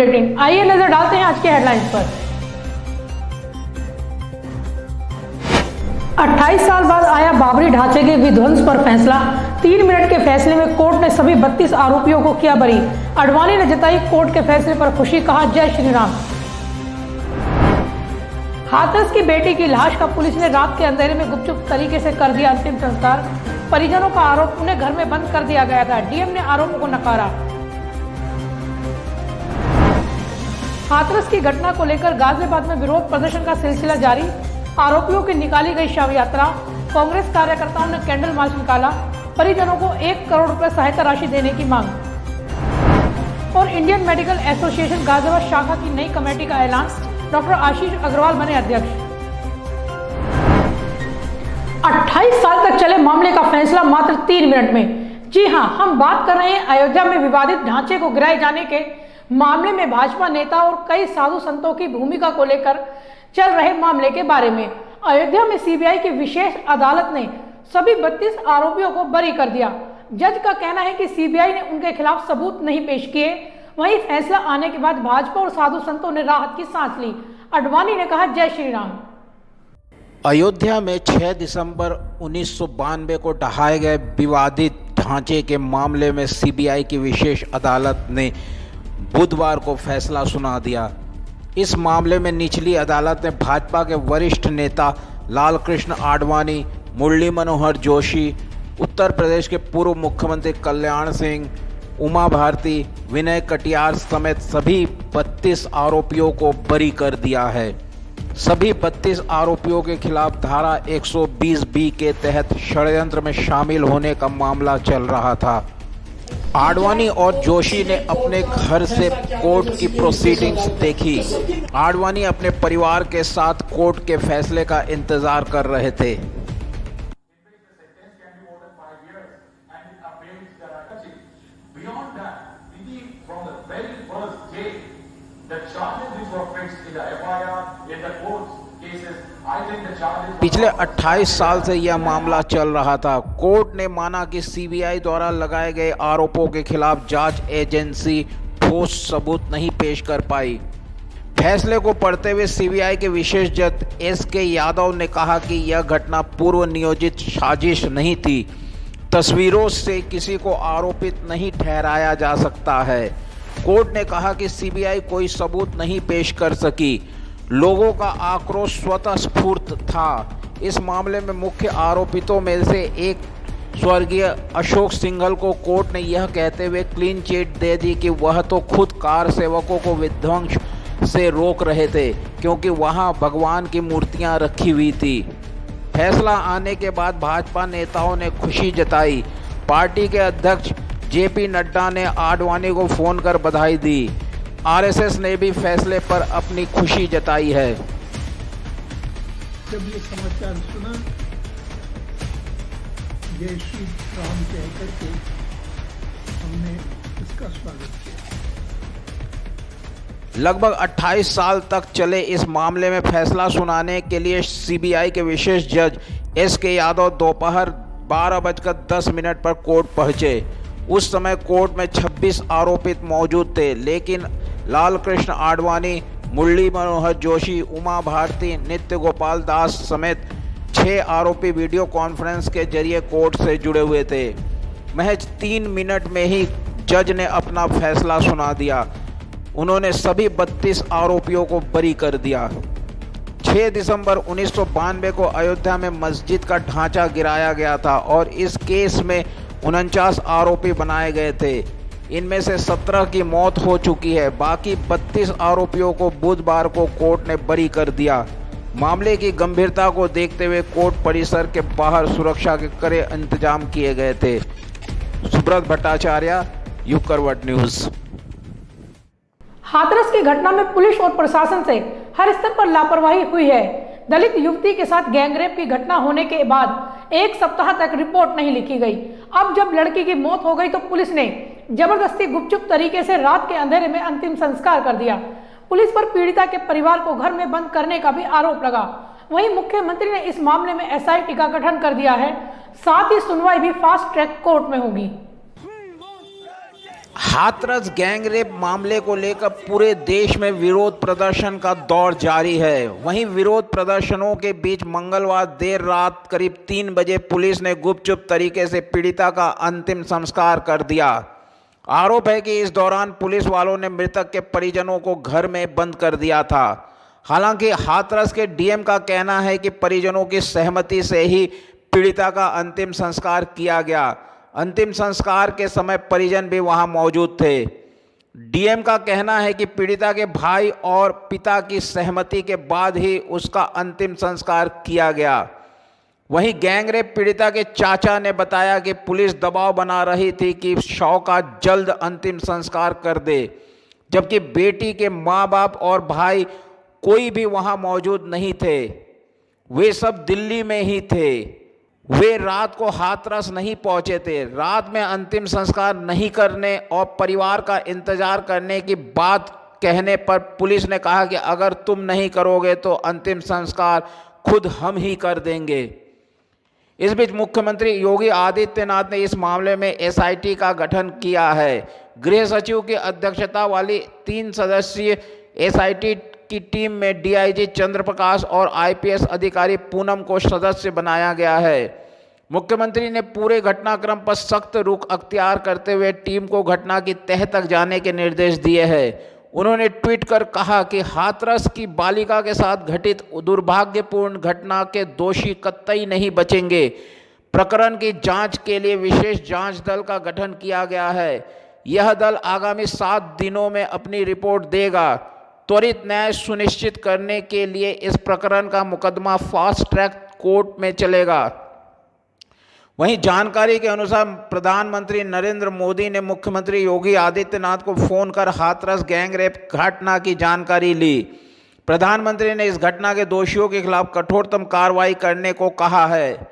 Bulletin. आइए नजर डालते हैं आज के हेडलाइंस पर। 28 साल बाद आया बाबरी ढांचे के विध्वंस पर फैसला। 3 मिनट के फैसले में कोर्ट ने सभी 32 आरोपियों को किया बरी। आडवाणी ने जताई कोर्ट के फैसले पर खुशी, कहा जय श्री राम। हाथरस की बेटी की लाश का पुलिस ने रात के अंधेरे में गुपचुप तरीके से कर दिया अंतिम संस्कार। परिजनों का आरोप, उन्हें घर में बंद कर दिया गया था। डीएम ने आरोपों को नकारा। हाथरस की घटना को लेकर गाजियाबाद में विरोध प्रदर्शन का सिलसिला जारी। आरोपियों की निकाली गई शव यात्रा। कांग्रेस कार्यकर्ताओं ने कैंडल मार्च निकाला। परिजनों को 1 करोड़ रुपए सहायता राशि देने की मांग। और इंडियन मेडिकल एसोसिएशन गाजियाबाद शाखा की नई कमेटी का ऐलान। डॉक्टर आशीष अग्रवाल बने अध्यक्ष। 28 साल तक चले मामले का फैसला मात्र 3 मिनट में। जी हां, हम बात कर रहे हैं अयोध्या में विवादित ढांचे को गिराए जाने के मामले में भाजपा नेता और कई साधु संतों की भूमिका को लेकर चल रहे मामले के बारे में। अयोध्या में सीबीआई की विशेष अदालत ने सभी 32 आरोपियों को बरी कर दिया। जज का कहना है कि सीबीआई ने उनके खिलाफ सबूत नहीं पेश किए। वहीं फैसला आने के बाद भाजपा और साधु संतों ने राहत की सांस ली। आडवाणी ने कहा जय श्री राम। अयोध्या में 6 दिसंबर 1992 को ढहाए गए विवादित ढांचे के मामले में सीबीआई की विशेष अदालत ने बुधवार को फैसला सुना दिया। इस मामले में निचली अदालत ने भाजपा के वरिष्ठ नेता लालकृष्ण आडवाणी, मुरली मनोहर जोशी, उत्तर प्रदेश के पूर्व मुख्यमंत्री कल्याण सिंह, उमा भारती, विनय कटियार समेत सभी 32 आरोपियों को बरी कर दिया है। सभी 32 आरोपियों के खिलाफ धारा 120B के तहत षड्यंत्र में शामिल होने का मामला चल रहा था। आडवाणी और जोशी ने अपने घर से कोर्ट की प्रोसीडिंग्स देखी। आडवाणी अपने परिवार के साथ कोर्ट के फैसले का इंतजार कर रहे थे। पिछले 28 साल से यह मामला चल रहा था। कोर्ट ने माना कि सीबीआई द्वारा लगाए गए आरोपों के खिलाफ जांच एजेंसी ठोस सबूत नहीं पेश कर पाई। फैसले को पढ़ते हुए सीबीआई के विशेष जज एसके यादव ने कहा कि यह घटना पूर्व नियोजित साजिश नहीं थी। तस्वीरों से किसी को आरोपित नहीं ठहराया जा सकता है। कोर्ट ने कहा कि सीबीआई कोई सबूत नहीं पेश कर सकी। लोगों का आक्रोश स्वतः स्फूर्त था। इस मामले में मुख्य आरोपितों में से एक स्वर्गीय अशोक सिंघल को कोर्ट ने यह कहते हुए क्लीन चिट दे दी कि वह तो खुद कार सेवकों को विध्वंस से रोक रहे थे क्योंकि वहां भगवान की मूर्तियां रखी हुई थी। फैसला आने के बाद भाजपा नेताओं ने खुशी जताई। पार्टी के अध्यक्ष जेपी नड्डा ने आडवाणी को फोन कर बधाई दी। आरएसएस ने भी फैसले पर अपनी खुशी जताई है। जब ये समाचार सुना, जय श्री राम कह करके हमने इसका स्वागत किया। लगभग 28 साल तक चले इस मामले में फैसला सुनाने के लिए सीबीआई के विशेष जज एसके यादव दोपहर 12:10 पर कोर्ट पहुंचे। उस समय कोर्ट में 26 आरोपित मौजूद थे, लेकिन लालकृष्ण आडवाणी, मुरली मनोहर जोशी, उमा भारती, नित्य गोपाल दास समेत 6 आरोपी वीडियो कॉन्फ्रेंस के जरिए कोर्ट से जुड़े हुए थे। महज 3 मिनट में ही जज ने अपना फैसला सुना दिया। उन्होंने सभी 32 आरोपियों को बरी कर दिया। 6 दिसंबर 1992 को अयोध्या में मस्जिद का ढांचा गिराया गया था और इस केस में 49 आरोपी बनाए गए थे। इनमें से 17 की मौत हो चुकी है। बाकी 32 आरोपियों को बुधवार को कोर्ट ने बरी कर दिया। मामले की गंभीरता को देखते हुए कोर्ट परिसर के बाहर सुरक्षा के कड़े इंतजाम किए गए थे। सुब्रत भट्टाचार्य, युग करवट न्यूज। हाथरस की घटना में पुलिस और प्रशासन से हर स्तर पर लापरवाही हुई है। दलित युवती के साथ गैंगरेप की घटना होने के बाद 1 सप्ताह तक रिपोर्ट नहीं लिखी गई। अब जब लड़की की मौत हो गई तो पुलिस ने जबरदस्ती गुपचुप तरीके से रात के अंधेरे में अंतिम संस्कार कर दिया। पुलिस पर पीड़िता के परिवार को घर में बंद करने का भी आरोप लगा। वहीं मुख्यमंत्री ने इस मामले में एसआईटी का गठन कर दिया है। साथ ही सुनवाई भी फास्ट ट्रैक कोर्ट में होगी। हाथरस गैंगरेप मामले को लेकर पूरे देश में विरोध प्रदर्शन का दौर जारी है। वहीं विरोध प्रदर्शनों के बीच मंगलवार देर रात करीब 3 बजे पुलिस ने गुपचुप तरीके से पीड़िता का अंतिम संस्कार कर दिया। आरोप है कि इस दौरान पुलिस वालों ने मृतक के परिजनों को घर में बंद कर दिया था। हालांकि हाथरस के डीएम का कहना है कि परिजनों की सहमति से ही पीड़िता का अंतिम संस्कार किया गया। अंतिम संस्कार के समय परिजन भी वहां मौजूद थे। डीएम का कहना है कि पीड़िता के भाई और पिता की सहमति के बाद ही उसका अंतिम संस्कार किया गया। वहीं गैंगरेप पीड़िता के चाचा ने बताया कि पुलिस दबाव बना रही थी कि शव का जल्द अंतिम संस्कार कर दे, जबकि बेटी के माँ बाप और भाई कोई भी वहां मौजूद नहीं थे। वे सब दिल्ली में ही थे। वे रात को हाथरस नहीं पहुंचे थे। रात में अंतिम संस्कार नहीं करने और परिवार का इंतजार करने की बात कहने पर पुलिस ने कहा कि अगर तुम नहीं करोगे तो अंतिम संस्कार खुद हम ही कर देंगे। इस बीच मुख्यमंत्री योगी आदित्यनाथ ने इस मामले में एसआईटी का गठन किया है। गृह सचिव की अध्यक्षता वाली 3 सदस्यीय एसआईटी की टीम में डीआईजी चंद्रप्रकाश और आईपीएस अधिकारी पूनम को सदस्य बनाया गया है। मुख्यमंत्री ने पूरे घटनाक्रम पर सख्त रुख अख्तियार करते हुए टीम को घटना की तह तक जाने के निर्देश दिए हैं। उन्होंने ट्वीट कर कहा कि हाथरस की बालिका के साथ घटित दुर्भाग्यपूर्ण घटना के दोषी कतई नहीं बचेंगे। प्रकरण की जांच के लिए विशेष जांच दल का गठन किया गया है। यह दल आगामी 7 दिनों में अपनी रिपोर्ट देगा। त्वरित न्याय सुनिश्चित करने के लिए इस प्रकरण का मुकदमा फास्ट ट्रैक कोर्ट में चलेगा। वहीं जानकारी के अनुसार प्रधानमंत्री नरेंद्र मोदी ने मुख्यमंत्री योगी आदित्यनाथ को फोन कर हाथरस गैंगरेप घटना की जानकारी ली। प्रधानमंत्री ने इस घटना के दोषियों के खिलाफ कठोरतम कार्रवाई करने को कहा है।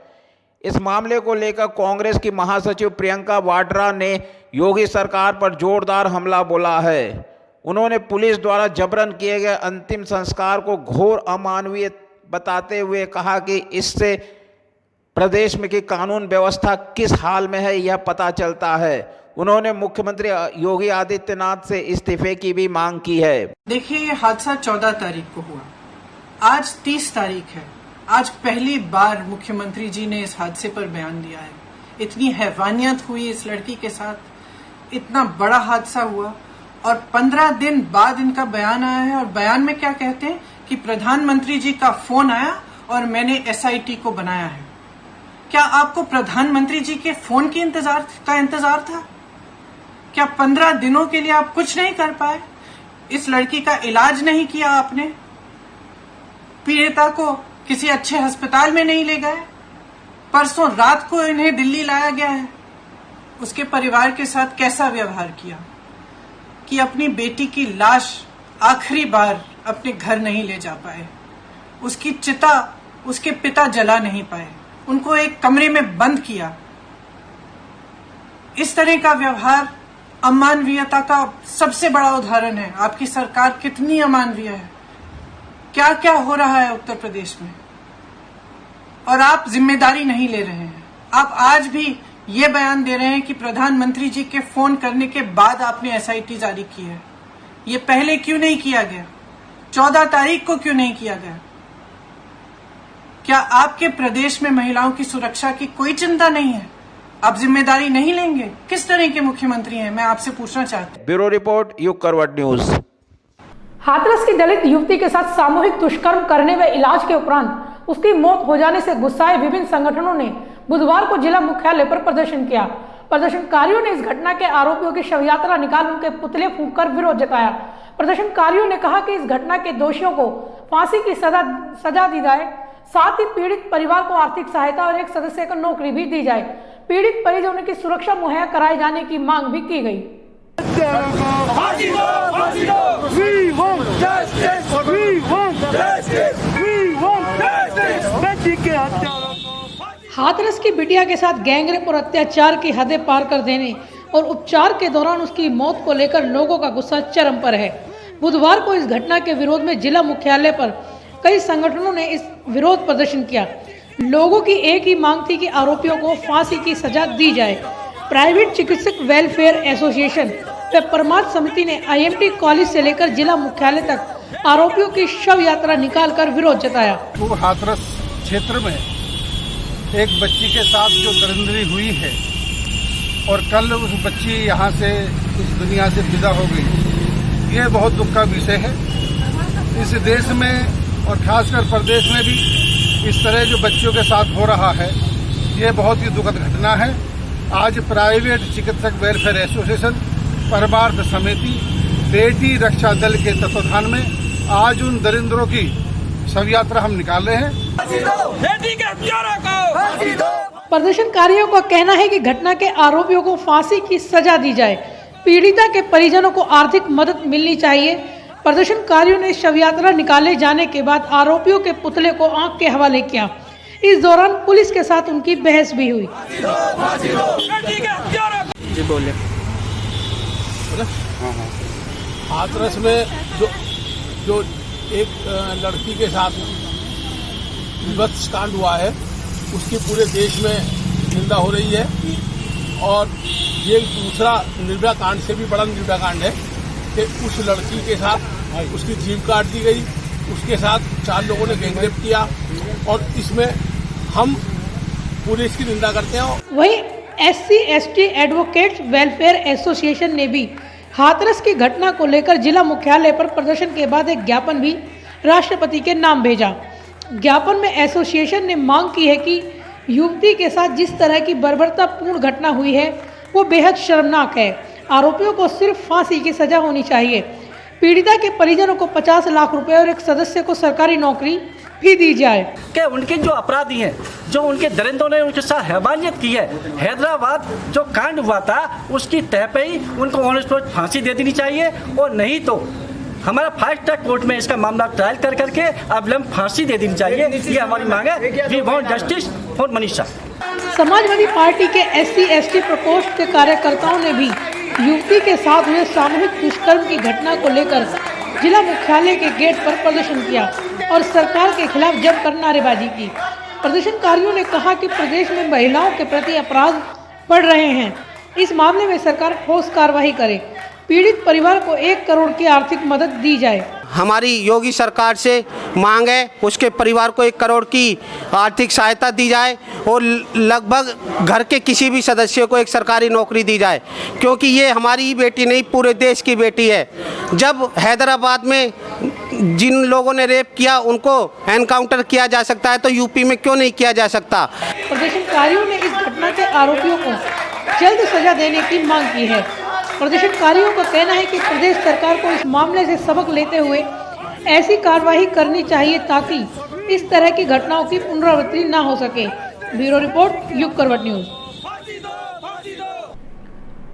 इस मामले को लेकर कांग्रेस की महासचिव प्रियंका वाड्रा ने योगी सरकार पर जोरदार हमला बोला है। उन्होंने पुलिस द्वारा जबरन किए गए अंतिम संस्कार को घोर अमानवीय बताते हुए कहा कि इससे प्रदेश में की कानून व्यवस्था किस हाल में है यह पता चलता है। उन्होंने मुख्यमंत्री योगी आदित्यनाथ से इस्तीफे की भी मांग की है। देखिए, ये हादसा 14 तारीख को हुआ, आज 30 तारीख है। आज पहली बार मुख्यमंत्री जी ने इस हादसे पर बयान दिया है। इतनी हैवानियत हुई इस लड़की के साथ, इतना बड़ा हादसा हुआ और 15 दिन बाद इनका बयान आया है। और बयान में क्या कहते हैं कि प्रधानमंत्री जी का फोन आया और मैंने एसआईटी को बनाया है। क्या आपको प्रधानमंत्री जी के फोन के इंतजार था? क्या 15 दिनों के लिए आप कुछ नहीं कर पाए? इस लड़की का इलाज नहीं किया आपने? पीड़िता को किसी अच्छे अस्पताल में नहीं ले गए? परसों रात को इन्हें दिल्ली लाया गया है। उसके परिवार के साथ कैसा व्यवहार किया कि अपनी बेटी की लाश आखिरी बार अपने घर नहीं ले जा पाए, उसकी चिता उसके पिता जला नहीं पाए, उनको एक कमरे में बंद किया। इस तरह का व्यवहार अमानवीयता का सबसे बड़ा उदाहरण है। आपकी सरकार कितनी अमानवीय है, क्या क्या हो रहा है उत्तर प्रदेश में, और आप जिम्मेदारी नहीं ले रहे हैं। आप आज भी ये बयान दे रहे हैं कि प्रधानमंत्री जी के फोन करने के बाद आपने एसआईटी जारी की है। ये पहले क्यों नहीं किया गया? 14 तारीख को क्यों नहीं किया गया? क्या आपके प्रदेश में महिलाओं की सुरक्षा की कोई चिंता नहीं है? आप जिम्मेदारी नहीं लेंगे? किस तरह के मुख्यमंत्री हैं, मैं आपसे पूछना चाहती हूँ। ब्यूरो रिपोर्ट, युग करवट न्यूज। हाथरस की दलित युवती के साथ सामूहिक दुष्कर्म करने व इलाज के उपरांत उसकी मौत हो जाने से गुस्साए विभिन्न संगठनों ने बुधवार को जिला मुख्यालय पर प्रदर्शन किया। प्रदर्शनकारियों ने इस घटना के आरोपियों की शव यात्रा निकाल उनके पुतले फूंककर विरोध जताया। प्रदर्शनकारियों ने कहा कि इस घटना के दोषियों को फांसी की सजा दी जाए, साथ ही पीड़ित परिवार को आर्थिक सहायता और एक सदस्य को नौकरी भी दी जाए। पीड़ित परिजनों की सुरक्षा मुहैया कराए जाने की मांग भी की गई। हाथरस की बिटिया के साथ गैंगरेप और अत्याचार की हदें पार कर देने और उपचार के दौरान उसकी मौत को लेकर लोगों का गुस्सा चरम पर है। बुधवार को इस घटना के विरोध में जिला मुख्यालय पर कई संगठनों ने इस विरोध प्रदर्शन किया। लोगों की एक ही मांग थी कि आरोपियों को फांसी की सजा दी जाए। प्राइवेट चिकित्सक वेलफेयर एसोसिएशन व परमार्थ समिति ने IMT कॉलेज से लेकर जिला मुख्यालय तक आरोपियों की शव यात्रा निकालकर विरोध जताया। तो हाथरस क्षेत्र में एक बच्ची के साथ जो दरिंदगी हुई है और कल उस बच्ची यहाँ से इस दुनिया से विदा हो गई, ये बहुत दुख का विषय है। इस देश में और खासकर प्रदेश में भी इस तरह जो बच्चों के साथ हो रहा है, ये बहुत ही दुखद घटना है। आज प्राइवेट चिकित्सक वेलफेयर एसोसिएशन, परमार्थ समिति, बेटी रक्षा दल के तत्वाधान में आज उन दरिंदरों की शव यात्रा हम निकाल रहे हैं। प्रदर्शनकारियों का कहना है कि घटना के आरोपियों को फांसी की सजा दी जाए। पीड़िता के परिजनों को आर्थिक मदद मिलनी चाहिए। प्रदर्शनकारियों ने शव यात्रा निकाले जाने के बाद आरोपियों के पुतले को आंख के हवाले किया। इस दौरान पुलिस के साथ उनकी बहस भी हुई। जी बोले। हाथरस में जो एक लड़की के साथ विभत्स कांड हुआ है, उसकी पूरे देश में निंदा हो रही है। और ये दूसरा निर्भया कांड से भी बड़ा निर्भया कांड है कि उस लड़की के साथ उसकी जीभ काट दी गई, उसके साथ 4 लोगों ने गैंगरेप किया, और इसमें हम पूरी इसकी निंदा करते हैं। वहीं SC/ST एडवोकेट्स वेलफेयर एसोसिएशन ने भी हाथरस की घटना को लेकर जिला मुख्यालय पर प्रदर्शन के बाद एक ज्ञापन भी राष्ट्रपति के नाम भेजा। ज्ञापन में एसोसिएशन ने मांग की है कि युवती के साथ जिस तरह की बर्बरतापूर्ण घटना हुई है वो बेहद शर्मनाक है। आरोपियों को सिर्फ फांसी की सजा होनी चाहिए। पीड़िता के परिजनों को 50 लाख रुपए और एक सदस्य को सरकारी नौकरी भी दी जाए। कि उनके जो अपराधी हैं, जो उनके दरिंदों ने उनके साथ हैवानियत की है, हैदराबाद जो कांड हुआ था उसकी तह पे ही उनको ऑन स्पॉट फांसी दे देनी चाहिए, और नहीं तो हमारा फास्ट ट्रैक कोर्ट में इसका मामला ट्रायल कर करके अविलंब फांसी दे देनी चाहिए। ये हमारी मांग है। We want justice for Manisha. Samajwadi party के SC/ST प्रकोष्ठ के कार्यकर्ताओं ने भी युवती के साथ हुए सामूहिक दुष्कर्म की घटना को लेकर जिला मुख्यालय के गेट पर प्रदर्शन किया और सरकार के खिलाफ जमकर नारेबाजी की। प्रदर्शनकारियों ने कहा कि प्रदेश में महिलाओं के प्रति अपराध बढ़ रहे हैं। इस मामले में सरकार ठोस कार्रवाई करे। पीड़ित परिवार को 1 करोड़ की आर्थिक मदद दी जाए। हमारी योगी सरकार से मांग है उसके परिवार को 1 करोड़ की आर्थिक सहायता दी जाए और लगभग घर के किसी भी सदस्य को एक सरकारी नौकरी दी जाए, क्योंकि ये हमारी ही बेटी नहीं पूरे देश की बेटी है। जब हैदराबाद में जिन लोगों ने रेप किया उनको एनकाउंटर किया जा सकता है तो यूपी में क्यों नहीं किया जा सकता। प्रदर्शनकारियों ने इस घटना के आरोपियों को जल्द सजा देने की मांग की है। प्रदर्शनकारियों का कहना है कि प्रदेश सरकार को इस मामले से सबक लेते हुए ऐसी कार्रवाई करनी चाहिए ताकि इस तरह की घटनाओं की पुनरावृत्ति न हो सके। ब्यूरो रिपोर्ट, युग करवट न्यूज।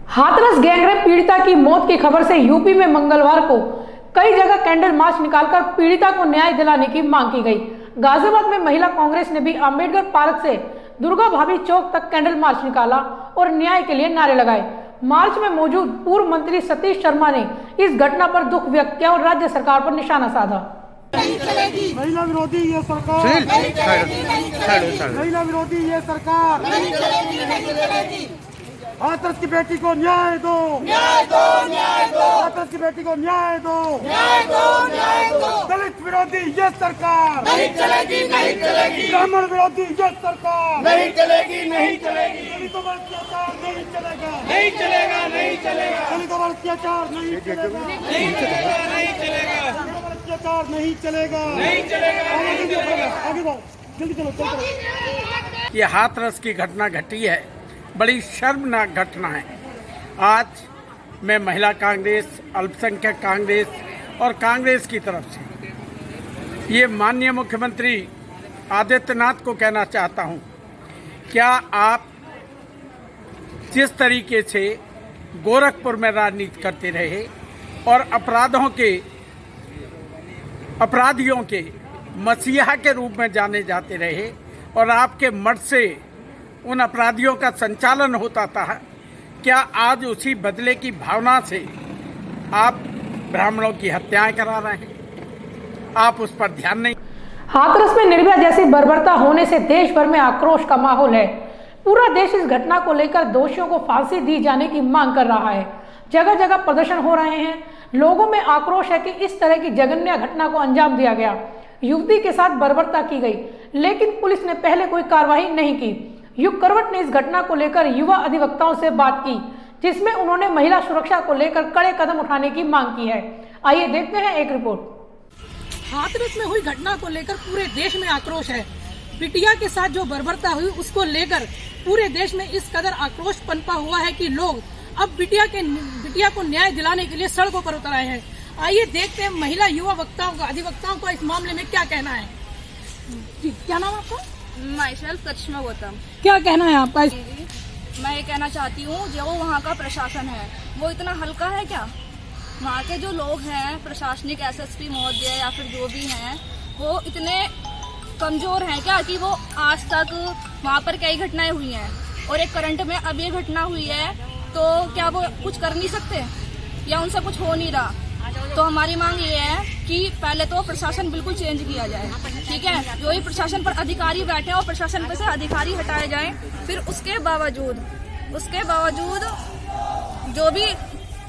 हाथरस गैंगरेप पीड़िता की मौत की खबर से यूपी में मंगलवार को कई जगह कैंडल मार्च निकालकर पीड़िता को न्याय दिलाने की मांग की गई। गाजियाबाद में महिला कांग्रेस ने भी अंबेडकर पार्क से दुर्गा भाभी चौक तक कैंडल मार्च निकाला और न्याय के लिए नारे लगाए। मार्च में मौजूद पूर्व मंत्री सतीश शर्मा ने इस घटना पर दुख व्यक्त किया और राज्य सरकार पर निशाना साधा। महिला विरोधी ये सरकार, महिला विरोधी ये सरकार, हाथरस की बेटी को न्याय दो, हाथरस की बेटी को न्याय दो, दलित विरोधी ये सरकार नहीं चलेगी, ब्राह्मण विरोधी ये सरकार नहीं चलेगी, दलितों पर अत्याचार नहीं चलेगा, दलितों पर अत्याचार नहीं चलेगा, अत्याचार नहीं चलेगा, आगे बढ़ो, जल्दी चलो। ये हाथरस की घटना घटी है, बड़ी शर्मनाक घटना है। आज मैं महिला कांग्रेस, अल्पसंख्यक कांग्रेस और कांग्रेस की तरफ से ये माननीय मुख्यमंत्री आदित्यनाथ को कहना चाहता हूँ, क्या आप जिस तरीके से गोरखपुर में राजनीति करते रहे और अपराधियों के मसीहा के रूप में जाने जाते रहे और आपके मठ से उन अपराधियों का संचालन होता था, क्या आज उसी बदले की भावना से आप ब्राह्मणों की हत्याएं करा रहे हैं? आप उस पर ध्यान नहीं। हाथरस में निर्भया जैसी बर्बरता होने से देश भर में आक्रोश का माहौल है। पूरा देश इस घटना को लेकर दोषियों को फांसी दी जाने की मांग कर रहा है। जगह जगह प्रदर्शन हो रहे हैं। लोगों में आक्रोश है कि इस तरह की जघन्य घटना को अंजाम दिया गया। युवती के साथ बर्बरता की गई, लेकिन पुलिस ने पहले कोई कार्रवाई नहीं की। युग करवट ने इस घटना को लेकर युवा अधिवक्ताओं से बात की, जिसमें उन्होंने महिला सुरक्षा को लेकर कड़े कदम उठाने की मांग की है। आइए देखते हैं एक रिपोर्ट। हाथरस में हुई घटना को लेकर पूरे देश में आक्रोश है। बिटिया के साथ जो बर्बरता हुई उसको लेकर पूरे देश में इस कदर आक्रोश पनपा हुआ है कि लोग अब बिटिया को न्याय दिलाने के लिए सड़कों पर उतर आए हैं। आइए देखते हैं महिला युवा अधिवक्ताओं का इस मामले में क्या कहना है। जी, क्या नाम आपका? माइसेल्फ करिश्मा गौतम। क्या कहना है आपका? मैं ये कहना चाहती हूँ जो वहाँ का प्रशासन है वो इतना हल्का है क्या? वहाँ के जो लोग हैं प्रशासनिक एसएसपी महोदय या फिर जो भी हैं वो इतने कमजोर हैं क्या कि वो आज तक वहाँ पर कई घटनाएं हुई हैं और एक करंट में अब ये घटना हुई है तो क्या वो कुछ कर नहीं सकते या उनसे कुछ हो नहीं रहा? तो हमारी मांग ये है कि पहले तो प्रशासन बिल्कुल चेंज किया जाए, ठीक है? जो ही प्रशासन पर अधिकारी बैठे और प्रशासन पे से अधिकारी हटाए जाएं, फिर उसके बावजूद जो भी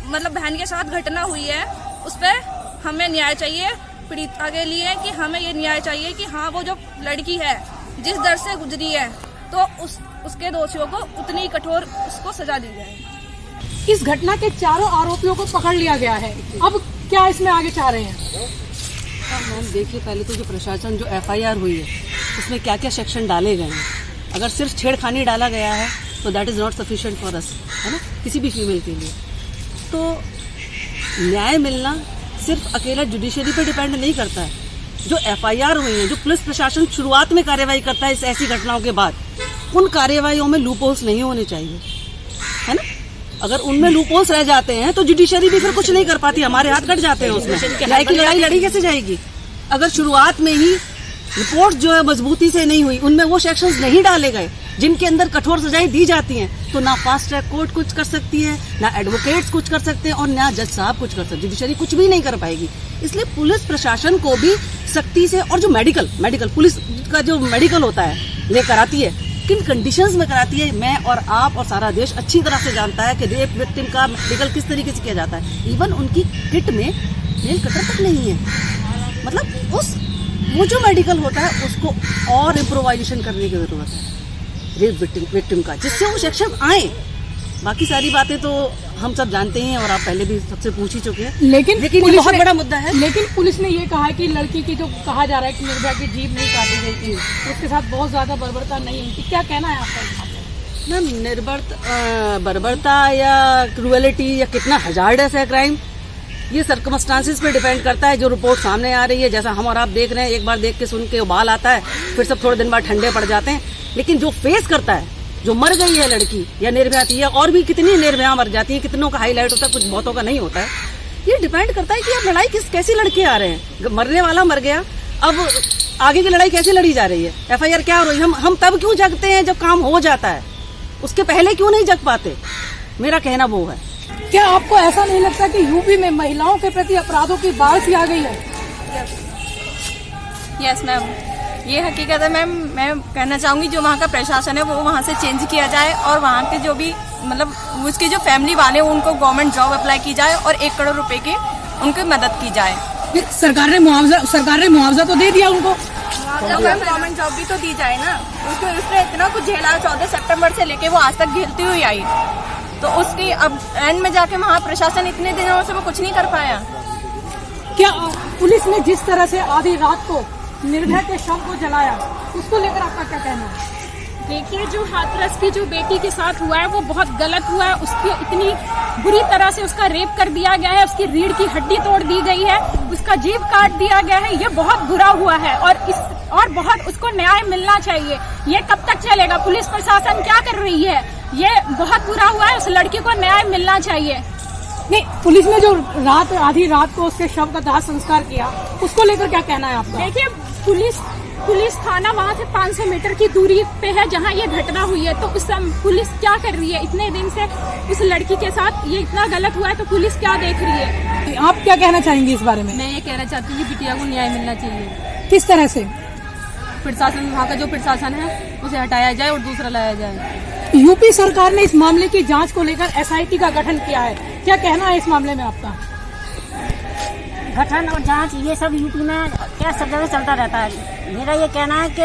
मतलब बहन के साथ घटना हुई है उस पर हमें न्याय चाहिए। पीड़िता के लिए कि हमें ये न्याय चाहिए कि हाँ वो जो लड़की है जिस दर से गुजरी है तो उसके दोषियों को उतनी कठोर उसको सजा दी जाए। इस घटना के चारों आरोपियों को पकड़ लिया गया है, अब क्या इसमें आगे चाह रहे हैं? मैम देखिए, पहले तो जो प्रशासन जो एफआईआर हुई है उसमें क्या क्या सेक्शन डाले गए हैं। अगर सिर्फ छेड़खानी डाला गया है तो that is not sufficient for us, है ना, किसी भी फीमेल के लिए। तो न्याय मिलना सिर्फ अकेला जुडिशरी पे डिपेंड नहीं करता है। जो एफआईआर हुई है, जो पुलिस प्रशासन शुरुआत में कार्रवाई करता है इस ऐसी घटनाओं के बाद, उन कार्रवाइयों में लूपहोल्स नहीं होने चाहिए, है ना। अगर उनमें लूपहोल्स रह जाते हैं तो जुडिशरी भी फिर कुछ नहीं कर पाती, हमारे हाथ कट जाते हैं उसमें। न्याय की लड़ाई लड़ी कैसे जाएगी? अगर शुरुआत में ही रिपोर्ट जो है मजबूती से नहीं हुई, उनमें वो सेक्शंस नहीं डाले गए जिनके अंदर कठोर सजाएं दी जाती हैं, तो ना फास्ट ट्रैक कोर्ट कुछ कर सकती है, ना एडवोकेट्स कुछ कर सकते हैं और ना जज साहब कुछ कर सकते, जुडिशरी कुछ भी नहीं कर पाएगी। इसलिए पुलिस प्रशासन को भी सख्ती से, और जो मेडिकल पुलिस का जो मेडिकल होता है लेकर आती है, किन कंडीशंस में कराती है, मैं और आप और सारा देश अच्छी तरह से जानता है कि रेप विक्टिम का मेडिकल किस तरीके से किया जाता है। इवन उनकी किट में नेल कटर तक नहीं है। मतलब वो जो मेडिकल होता है उसको और इम्प्रोवाइजेशन करने की जरूरत है रेप विक्टिम का, जिससे वो सेक्शन आए। बाकी सारी बातें तो हम सब जानते हैं और आप पहले भी सबसे पूछ ही चुके हैं, लेकिन ये बहुत बड़ा मुद्दा है। लेकिन पुलिस ने ये कहा है कि लड़की की जो कहा जा रहा है कि निर्भया की जीभ नहीं काटी गई थी, उसके साथ बहुत ज्यादा बर्बरता नहीं हुई थी, क्या कहना है आपका? मैम, बर्बरता या क्रूएलिटी या कितना हजार्डस है क्राइम, ये सर्कमस्टांसिस पे डिपेंड करता है। जो रिपोर्ट सामने आ रही है, जैसा हम और आप देख रहे हैं, एक बार देख के सुन के उबाल आता है, फिर सब थोड़े दिन बाद ठंडे पड़ जाते हैं। लेकिन जो फेस करता है, जो मर गई है लड़की या निर्भया थी, या और भी कितनी निर्भया मर जाती है, कितनों का हाईलाइट होता है, कुछ बहुतों का नहीं होता है। ये डिपेंड करता है कि आप लड़ाई कैसी लड़के आ रहे हैं। मरने वाला मर गया, अब आगे की लड़ाई कैसे लड़ी जा रही है, एफआईआर क्या हो रही है। हम तब क्यों जगते हैं जब काम हो जाता है, उसके पहले क्यों नहीं जग पाते? मेरा कहना वो है। क्या आपको ऐसा नहीं लगता कि यूपी में महिलाओं के प्रति अपराधों की बाढ़ सी आ गई है? यस मैम, ये हकीकत है मैम। मैं कहना चाहूँगी जो वहाँ का प्रशासन है वो वहाँ से चेंज किया जाए और वहाँ के जो भी मतलब उसकी जो फैमिली वाले हैं उनको गवर्नमेंट जॉब अप्लाई की जाए और 1 करोड़ रुपए की उनको मदद की जाए। सरकार ने मुआवजा तो दे दिया उनको, गवर्नमेंट जॉब भी तो दी जाए ना। उसने इतना कुछ झेला, 14 सितंबर से लेके वो आज तक झेलती हुई आई, तो उसकी अब एंड में जाके वहाँ प्रशासन इतने दिनों से वो कुछ नहीं कर पाया। क्या पुलिस ने जिस तरह से आधी रात को निर्भया के शव को जलाया, उसको लेकर आपका क्या कहना है? देखिए, जो हाथरस की जो बेटी के साथ हुआ है वो बहुत गलत हुआ है। उसकी इतनी बुरी तरह से उसका रेप कर दिया गया है, उसकी रीढ़ की हड्डी तोड़ दी गई है, उसका जीभ काट दिया गया है। ये बहुत बुरा हुआ है और बहुत उसको न्याय मिलना चाहिए। ये कब तक चलेगा? पुलिस प्रशासन क्या कर रही है? ये बहुत बुरा हुआ है, उस लड़की को न्याय मिलना चाहिए। नहीं, पुलिस ने जो आधी रात को उसके शव का दाह संस्कार किया, उसको लेकर क्या कहना है आपका? देखिए, पुलिस थाना वहाँ से 500 मीटर की दूरी पे है जहाँ ये घटना हुई है, तो उस पुलिस क्या कर रही है? इतने दिन से उस लड़की के साथ ये इतना गलत हुआ है तो पुलिस क्या देख रही है? आप क्या कहना चाहेंगी इस बारे में? मैं ये कहना चाहती हूँ कि बिटिया को न्याय मिलना चाहिए। किस तरह से? प्रशासन, वहाँ का जो प्रशासन है उसे हटाया जाए और दूसरा लाया जाए। यूपी सरकार ने इस मामले की जांच को लेकर एसआईटी का गठन किया है, क्या कहना है इस मामले में आपका? गठन और जांच ये सब यूपी में क्या सब जगह चलता रहता है। मेरा ये कहना है कि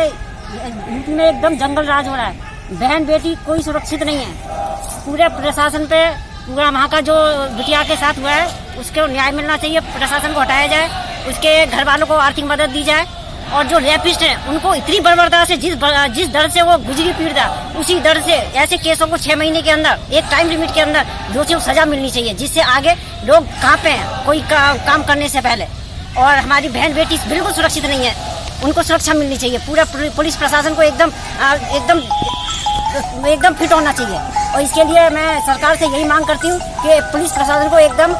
यूपी में एकदम जंगल राज हो रहा है। बहन बेटी कोई सुरक्षित नहीं है। पूरे प्रशासन पे पूरा वहाँ का जो बिटिया के साथ हुआ है उसको न्याय मिलना चाहिए। प्रशासन को हटाया जाए, उसके घर वालों को आर्थिक मदद दी जाए और जो रेपिस्ट हैं उनको इतनी बर्बरता से जिस दर से वो गुजरी पीड़िता उसी दर से ऐसे केसों को 6 महीने के अंदर एक टाइम लिमिट के अंदर दोषियों को सजा मिलनी चाहिए, जिससे आगे लोग कांपे हैं कोई काम करने से पहले। और हमारी बहन बेटी बिल्कुल सुरक्षित नहीं है, उनको सुरक्षा मिलनी चाहिए। पूरा पुलिस प्रशासन को एकदम फिट होना चाहिए। और इसके लिए मैं सरकार से यही मांग करती हूँ कि पुलिस प्रशासन को एकदम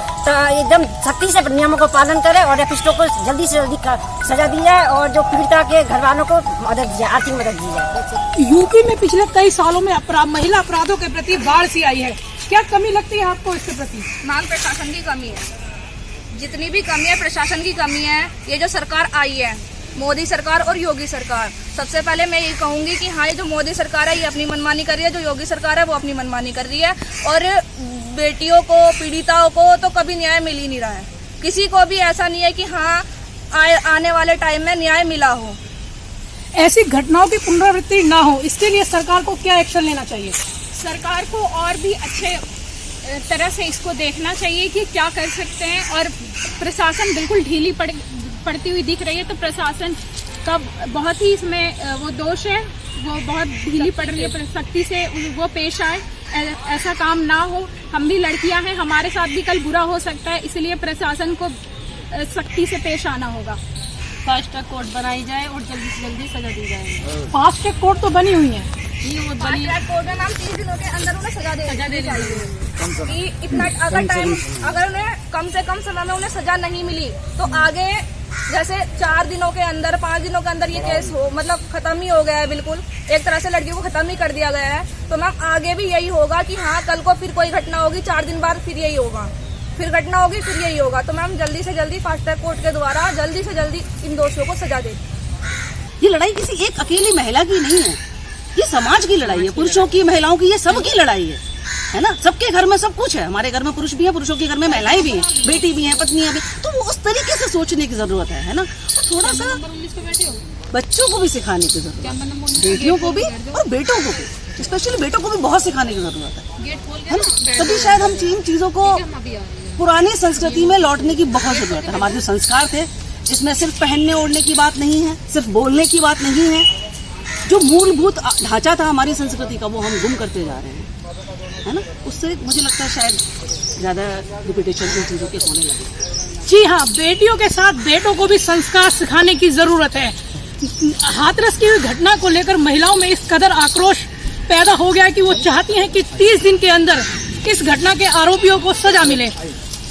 सख्ती से नियमों को पालन करे और रेपिस्टों को जल्दी से जल्दी सजा दी जाए और जो पीड़िता के घर वालों को मदद दी जाए, आर्थिक मदद दी जाए। यूपी में पिछले कई सालों में महिला अपराधों के प्रति बाढ़ सी आई है, क्या कमी लगती है आपको इसके प्रति? माल प्रशासन की कमी है, जितनी भी कमी है प्रशासन की कमी है। ये जो सरकार आई है मोदी सरकार और योगी सरकार, सबसे पहले मैं ये कहूंगी कि हाँ, ये जो मोदी सरकार है ये अपनी मनमानी कर रही है, जो योगी सरकार है वो अपनी मनमानी कर रही है। और बेटियों को, पीड़िताओं को तो कभी न्याय मिल ही नहीं रहा है। किसी को भी ऐसा नहीं है कि हाँ आने वाले टाइम में न्याय मिला हो। ऐसी घटनाओं की पुनरावृत्ति ना हो, इसके लिए सरकार को क्या एक्शन लेना चाहिए? सरकार को और भी अच्छे तरह से इसको देखना चाहिए कि क्या कर सकते हैं। और प्रशासन बिल्कुल ढीली पड़ती हुई दिख रही है, तो प्रशासन का बहुत ही इसमें वो दोष है, वो बहुत ढीली पड़ रही है। सख्ती से वो पेश आए, ऐसा काम ना हो। हम भी लड़कियां हैं, हमारे साथ भी कल बुरा हो सकता है, इसलिए प्रशासन को सख्ती से पेश आना होगा। फास्ट ट्रैक कोर्ट बनाई जाए और जल्दी से जल्दी सजा दी जाए। फास्ट ट्रैक कोर्ट तो बनी हुई है, फास्ट ट्रैक कोर्ट में मैम 30 दिनों के अंदर उन्हें सजा देनी चाहिए। कि इतना अगर उन्हें कम से कम समय में उन्हें सजा नहीं मिली तो आगे जैसे 4 दिनों के अंदर 5 दिनों के अंदर ये केस हो, मतलब खत्म ही हो गया है, बिल्कुल एक तरह से लड़कियों को खत्म ही कर दिया गया है। तो मैम आगे भी यही होगा कि हाँ कल को फिर कोई घटना होगी, 4 दिन बाद फिर यही होगा, फिर घटना होगी, फिर यही होगा। तो मैम जल्दी से जल्दी फास्ट ट्रैक कोर्ट के द्वारा जल्दी से जल्दी इन दोषियों को सजा दे। ये लड़ाई किसी एक अकेली महिला की नहीं है, ये समाज की लड़ाई है, पुरुषों की, महिलाओं की, ये सबकी लड़ाई है ना। सबके घर में सब कुछ है, हमारे घर में पुरुष भी है, पुरुषों के घर में महिलाएं भी हैं, बेटी भी हैं, पत्नियां भी। तो वो उस तरीके से सोचने की जरूरत है ना। और थोड़ा सा बच्चों को भी सिखाने की जरूरत है, बेटियों को भी और बेटों को भी, स्पेशली बेटों को भी बहुत सिखाने की जरूरत है ना। तभी शायद हम इन चीजों को पुरानी संस्कृति में लौटने की बहुत जरूरत है। हमारे जो संस्कार थे जिसमें सिर्फ पहनने ओढ़ने की बात नहीं है, सिर्फ बोलने की बात नहीं है, जो मूलभूत ढांचा था हमारी संस्कृति का वो हम गुम करते जा रहे हैं, है ना। उससे मुझे लगता है शायद ज्यादा रिपीटेशन इन चीजों के होने लगे। जी हाँ, बेटियों के साथ बेटों को भी संस्कार सिखाने की जरूरत है। हाथरस की हुई घटना को लेकर महिलाओं में इस कदर आक्रोश पैदा हो गया कि वो चाहती हैं कि 30 दिन के अंदर इस घटना के आरोपियों को सजा मिले।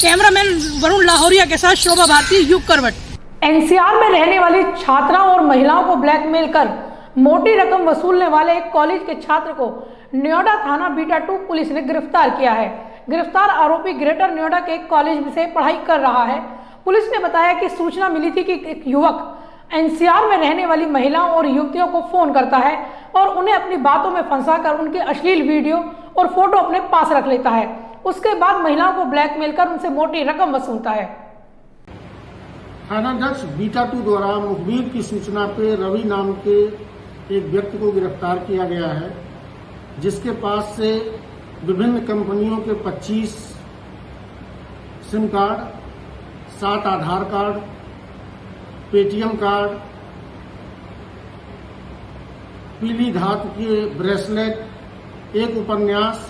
कैमरामैन वरुण लाहौरिया के साथ शोभा भारती, युग करवट। एनसीआर में रहने वाली छात्राओं और महिलाओं को ब्लैकमेल कर मोटी रकम वसूलने वाले एक कॉलेज के छात्र को नोएडा थाना बीटा 2 पुलिस ने गिरफ्तार किया है। गिरफ्तार आरोपी ग्रेटर नोएडा के एक कॉलेज से पढ़ाई कर रहा है। पुलिस ने बताया कि सूचना मिली थी कि एक युवक एनसीआर में रहने वाली महिलाओं और युवतियों को फोन करता है और उन्हें अपनी बातों में फंसाकर उनके अश्लील वीडियो और फोटो अपने पास रख लेता है। उसके बाद महिलाओं को ब्लैकमेल कर उनसे मोटी रकम वसूलता है। थानाध्यक्ष बीटा 2 द्वारा मुखबिर की सूचना पे रवि नाम के एक व्यक्ति को गिरफ्तार किया गया है, जिसके पास से विभिन्न कंपनियों के 25 सिम कार्ड, 7 आधार कार्ड, पेटीएम कार्ड, पीली धातु के ब्रेसलेट, एक उपन्यास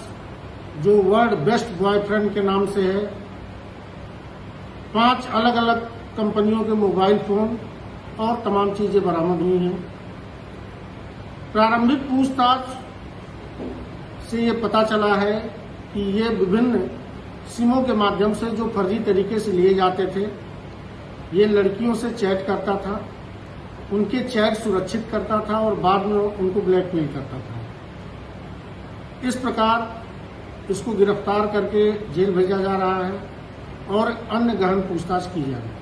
जो वर्ल्ड बेस्ट बॉयफ्रेंड के नाम से है, 5 अलग अलग कंपनियों के मोबाइल फोन और तमाम चीजें बरामद हुई हैं। प्रारंभिक पूछताछ से ये पता चला है कि ये विभिन्न सिमों के माध्यम से जो फर्जी तरीके से लिए जाते थे, ये लड़कियों से चैट करता था, उनके चैट सुरक्षित करता था और बाद में उनको ब्लैकमेल करता था। इस प्रकार इसको गिरफ्तार करके जेल भेजा जा रहा है और अन्य गहन पूछताछ की जा रही है।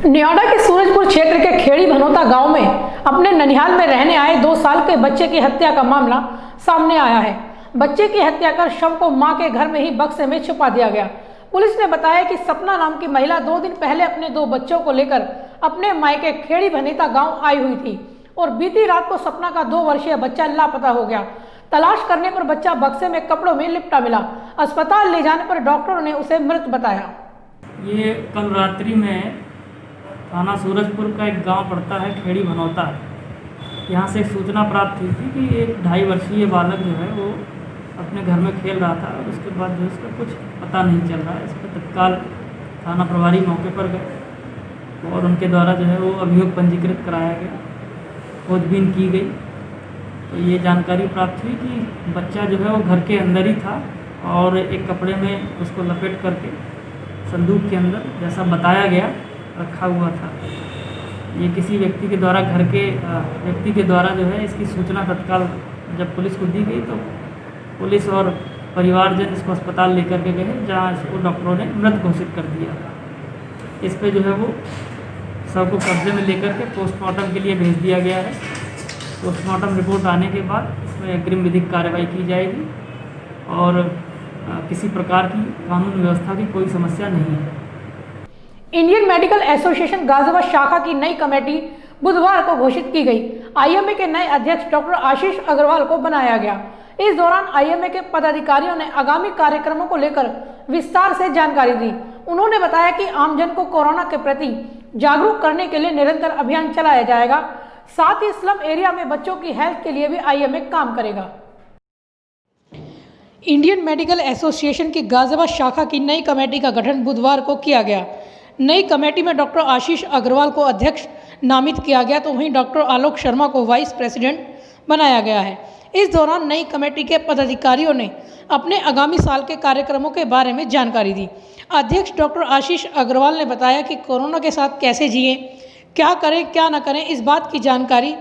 नोएडा के सूरजपुर क्षेत्र के खेड़ी भनोता गांव में अपने ननिहाल में रहने आए 2 साल के बच्चे की हत्या का मामला सामने आया है। बच्चे की हत्या कर शव को मां के घर में ही बक्से में छुपा दिया गया। पुलिस ने बताया कि सपना नाम की महिला 2 दिन पहले अपने 2 बच्चों को लेकर अपने मायके खेड़ी भनीता गांव आई हुई थी और बीती रात को सपना का 2 वर्षीय बच्चा लापता हो गया। तलाश करने पर बच्चा बक्से में कपड़ों में लिपटा मिला। अस्पताल ले जाने पर डॉक्टरों ने उसे मृत बताया। ये कल रात्रि में थाना सूरजपुर का एक गांव पड़ता है खेड़ी भनौता। यहाँ से एक सूचना प्राप्त हुई थी कि एक 2.5 वर्षीय बालक जो है वो अपने घर में खेल रहा था और उसके बाद जो उसका कुछ पता नहीं चल रहा है। इस पर तत्काल थाना प्रभारी मौके पर गए और उनके द्वारा जो है वो अभियोग पंजीकृत कराया गया, खोजबीन की गई। तो ये जानकारी प्राप्त हुई कि बच्चा जो है वो घर के अंदर ही था और एक कपड़े में उसको लपेट करके संदूक के अंदर, जैसा बताया गया, रखा हुआ था। ये किसी व्यक्ति के द्वारा व्यक्ति के द्वारा जो है इसकी सूचना तत्काल जब पुलिस को दी गई तो पुलिस और परिवारजन इसको अस्पताल लेकर के गए, जहाँ इसको डॉक्टरों ने मृत घोषित कर दिया। इस पे जो है वो शव को कब्जे में लेकर के पोस्टमार्टम के लिए भेज दिया गया है। पोस्टमार्टम रिपोर्ट आने के बाद इसमें अग्रिम विधिक कार्रवाई की जाएगी और किसी प्रकार की कानून व्यवस्था की कोई समस्या नहीं है। इंडियन मेडिकल एसोसिएशन गाजियाबाद शाखा की नई कमेटी बुधवार को घोषित की गई। आईएमए के नए अध्यक्ष डॉक्टर आशीष अग्रवाल को बनाया गया। इस दौरान आईएमए के पदाधिकारियों ने आगामी कार्यक्रमों को लेकर विस्तार से जानकारी दी। उन्होंने बताया कि आमजन को कोरोना के प्रति जागरूक करने के लिए निरंतर अभियान चलाया जाएगा। साथ ही स्लम एरिया में बच्चों की हेल्थ के लिए भी आईएमए काम करेगा। इंडियन मेडिकल एसोसिएशन की गाजियाबाद शाखा की नई कमेटी का गठन बुधवार को किया गया। नई कमेटी में डॉक्टर आशीष अग्रवाल को अध्यक्ष नामित किया गया, तो वहीं डॉक्टर आलोक शर्मा को वाइस प्रेसिडेंट बनाया गया है। इस दौरान नई कमेटी के पदाधिकारियों ने अपने आगामी साल के कार्यक्रमों के बारे में जानकारी दी। अध्यक्ष डॉक्टर आशीष अग्रवाल ने बताया कि कोरोना के साथ कैसे जिएं, क्या करें क्या न करें, इस बात की जानकारी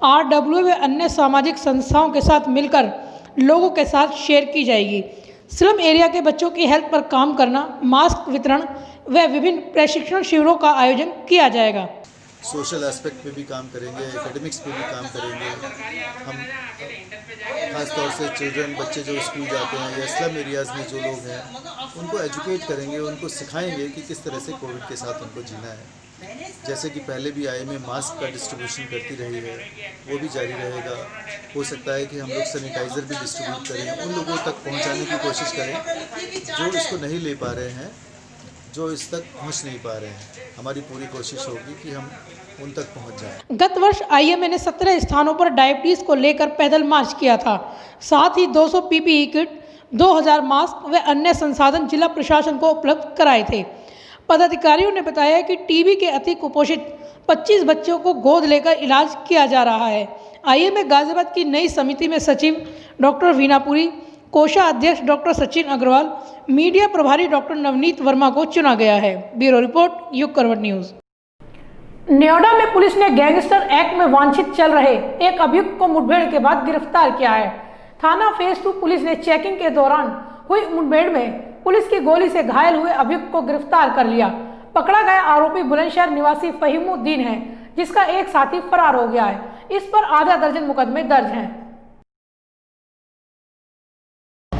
RW व अन्य सामाजिक संस्थाओं के साथ मिलकर लोगों के साथ शेयर की जाएगी। स्लम एरिया के बच्चों की हेल्थ पर काम करना, मास्क वितरण व विभिन्न प्रशिक्षण शिविरों का आयोजन किया जाएगा। सोशल एस्पेक्ट पे भी काम करेंगे, एकेडमिक्स पे भी काम करेंगे। हम खास तौर से चिल्ड्रन, बच्चे जो स्कूल जाते हैं या स्लम एरियाज़ में जो लोग हैं उनको एजुकेट करेंगे, उनको सिखाएंगे कि किस तरह से कोविड के साथ उनको जीना है। जैसे कि पहले भी आईएमए मास्क का डिस्ट्रीब्यूशन करती रही है, वो भी जारी रहेगा। हो सकता है कि हम लोग सैनिटाइज़र भी डिस्ट्रीब्यूट करें, उन लोगों तक पहुंचाने की कोशिश करें जो इसको नहीं ले पा रहे हैं, जो इस तक पहुंच नहीं पा रहे हैं। हमारी पूरी कोशिश होगी कि हम उन तक पहुंच जाएं। गत वर्ष आईएमए ने 17 स्थानों पर डायबिटीज को लेकर पैदल मार्च किया था। साथ ही 200 PPE किट, 2000 मास्क व अन्य संसाधन जिला प्रशासन को उपलब्ध कराए थे। पदाधिकारियों ने बताया कि टीबी के अति कुपोषित 25 बच्चों को गोद लेकर इलाज किया जा रहा है। आईएमए गाजियाबाद की नई समिति में सचिव डॉक्टर वीनापुरी, कोषाध्यक्ष डॉक्टर सचिन अग्रवाल, मीडिया प्रभारी डॉक्टर नवनीत वर्मा को चुना गया है। ब्यूरो रिपोर्ट, युग करवट न्यूज। नोएडा में पुलिस ने गैंगस्टर एक्ट में वांछित चल रहे एक अभियुक्त को मुठभेड़ के बाद गिरफ्तार किया है। थाना फेज 2 पुलिस ने चेकिंग के दौरान हुई मुठभेड़ में पुलिस की गोली से घायल हुए अभियुक्त को गिरफ्तार कर लिया। पकड़ा गया आरोपी बुलंदशहर निवासी फहीमुद्दीन है, जिसका एक साथी फरार हो गया है। इस पर आधा दर्जन मुकदमे दर्ज हैं।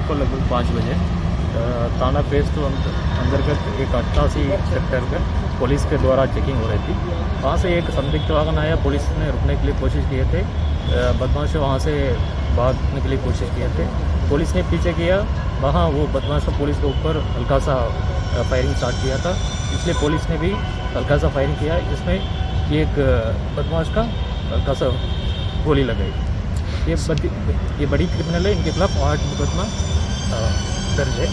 लगभग 5 बजे थाना फेज 2 अंतर्गत एक 88 सेक्टर पर पुलिस के द्वारा चेकिंग हो रही थी। वहाँ से एक संदिग्ध वाहन आया, पुलिस ने रुकने के लिए कोशिश किए थे, बदमाश वहाँ से भागने के लिए कोशिश किए थे। पुलिस ने पीछे किया, वहाँ वो बदमाश पुलिस के ऊपर हल्का सा फायरिंग स्टार्ट किया था, इसलिए पुलिस ने भी हल्का सा फायरिंग किया। इसमें एक बदमाश का हल्का सा गोली लगाई। ये बड़ी क्रिमिनल है, इनके खिलाफ 8 मुकदमा दर्ज है।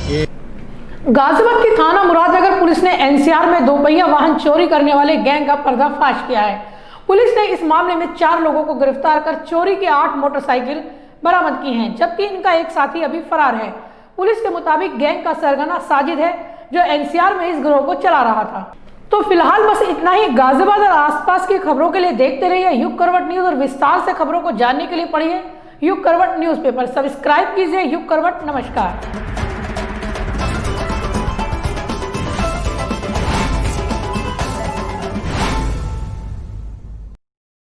ये गाजियाबाद की थाना मुरादनगर पुलिस ने एनसीआर में 2 पहिया वाहन चोरी करने वाले गैंग का पर्दाफाश किया है। पुलिस ने इस मामले में 4 लोगों को गिरफ्तार कर चोरी की 8 मोटरसाइकिल बरामद की हैं, जबकि इनका एक साथी अभी फरार है। पुलिस के मुताबिक गैंग का सरगना साजिद है, जो एनसीआर में इस गिरोह को चला रहा था। तो फिलहाल बस इतना ही। गाजियाबाद और आसपास की खबरों के लिए देखते रहिए युग करवट न्यूज और विस्तार से खबरों को जानने के लिए पढ़िए युग करवट न्यूज़पेपर। सब्सक्राइब कीजिए युग करवट। नमस्कार।